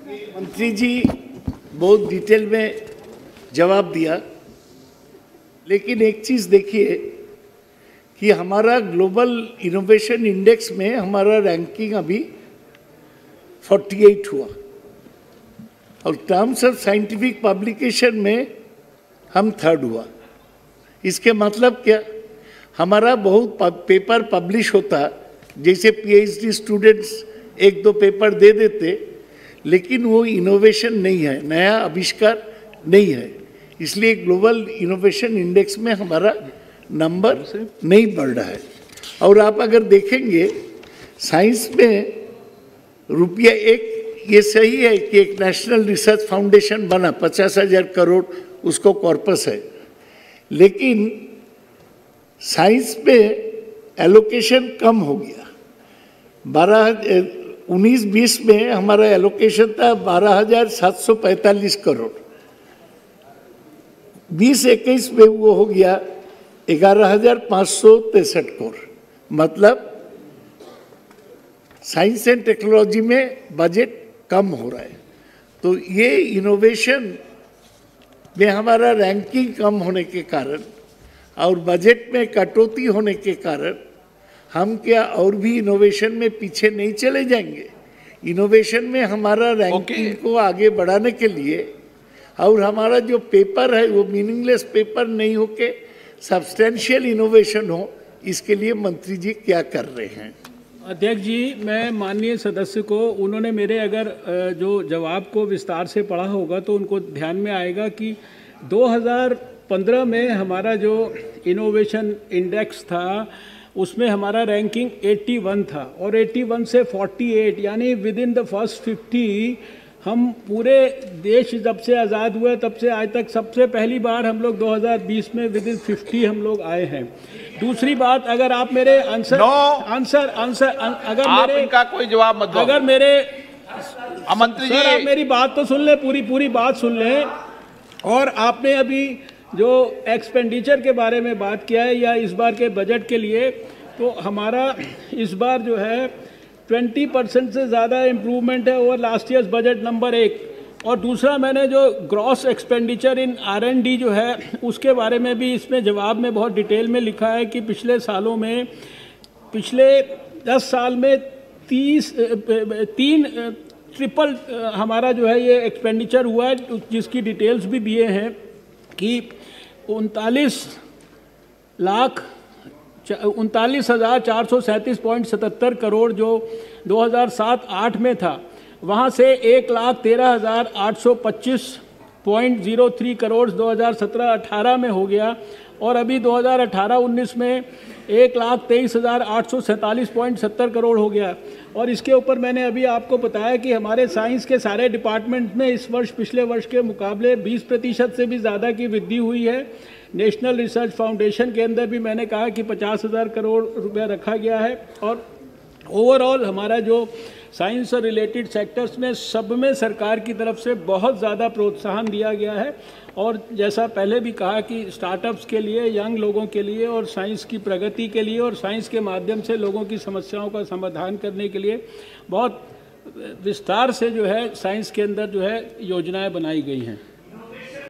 मंत्री जी बहुत डिटेल में जवाब दिया, लेकिन एक चीज़ देखिए कि हमारा ग्लोबल इनोवेशन इंडेक्स में हमारा रैंकिंग अभी 48 हुआ और टर्म्स ऑफ साइंटिफिक पब्लिकेशन में हम 3rd हुआ। इसके मतलब क्या, हमारा बहुत पेपर पब्लिश होता, जैसे पीएचडी स्टूडेंट्स 1-2 पेपर दे देते, लेकिन वो इनोवेशन नहीं है, नया आविष्कार नहीं है, इसलिए ग्लोबल इनोवेशन इंडेक्स में हमारा नंबर नहीं बढ़ रहा है। और आप अगर देखेंगे साइंस में रुपया ये सही है कि एक नेशनल रिसर्च फाउंडेशन बना, 50,000 करोड़ उसको कॉर्पस है, लेकिन साइंस में एलोकेशन कम हो गया। 19-20 में हमारा एलोकेशन था 12,745 करोड़, 20-21 में वो हो गया 11,563 करोड़। मतलब साइंस एंड टेक्नोलॉजी में बजट कम हो रहा है। तो ये इनोवेशन में हमारा रैंकिंग कम होने के कारण और बजट में कटौती होने के कारण हम क्या और भी इनोवेशन में पीछे नहीं चले जाएंगे। इनोवेशन में हमारा रैंकिंग को आगे बढ़ाने के लिए और हमारा जो पेपर है वो मीनिंगलेस पेपर नहीं होके सब्सटेंशियल इनोवेशन हो, इसके लिए मंत्री जी क्या कर रहे हैं? अध्यक्ष जी, मैं माननीय सदस्य को, उन्होंने मेरे अगर जो जवाब को विस्तार से पढ़ा होगा तो उनको ध्यान में आएगा कि 2015 में हमारा जो इनोवेशन इंडेक्स था उसमें हमारा रैंकिंग 81 था और 81 से 48, यानी विद इन द फर्स्ट 50 हम पूरे देश जब से आज़ाद हुए तब से आज तक सबसे पहली बार हम लोग 2020 में विद इन 50 हम लोग आए हैं। दूसरी बात, अगर आप मेरे आंसर अगर आप मेरे इनका कोई जवाब मत दो। अगर मेरे मंत्री जी, आप मेरी बात तो सुन लें, पूरी बात सुन लें। और आपने अभी जो एक्सपेंडिचर के बारे में बात किया है या इस बार के बजट के लिए, तो हमारा इस बार जो है 20% से ज़्यादा इम्प्रूवमेंट है over last years budget number 1। और दूसरा, मैंने जो ग्रॉस एक्सपेंडिचर इन R&D जो है उसके बारे में भी इसमें जवाब में बहुत डिटेल में लिखा है कि पिछले सालों में, पिछले 10 साल में 3 ट्रिपल हमारा जो है ये एक्सपेंडिचर हुआ है, जिसकी डिटेल्स भी दिए हैं कि 39,437.77 करोड़ जो 2007-8 में था, वहाँ से 1,13,825.03 करोड़ 2017-18 में हो गया और अभी 2018-19 में 1,23,847.70 करोड़ हो गया। और इसके ऊपर मैंने अभी आपको बताया कि हमारे साइंस के सारे डिपार्टमेंट में इस वर्ष पिछले वर्ष के मुकाबले 20% से भी ज़्यादा की वृद्धि हुई है। नेशनल रिसर्च फाउंडेशन के अंदर भी मैंने कहा कि 50,000 करोड़ रुपया रखा गया है। और ओवरऑल हमारा जो साइंस और रिलेटेड सेक्टर्स में सब में सरकार की तरफ से बहुत ज़्यादा प्रोत्साहन दिया गया है। और जैसा पहले भी कहा कि स्टार्टअप्स के लिए, यंग लोगों के लिए और साइंस की प्रगति के लिए और साइंस के माध्यम से लोगों की समस्याओं का समाधान करने के लिए बहुत विस्तार से जो है साइंस के अंदर जो है योजनाएं बनाई गई हैं।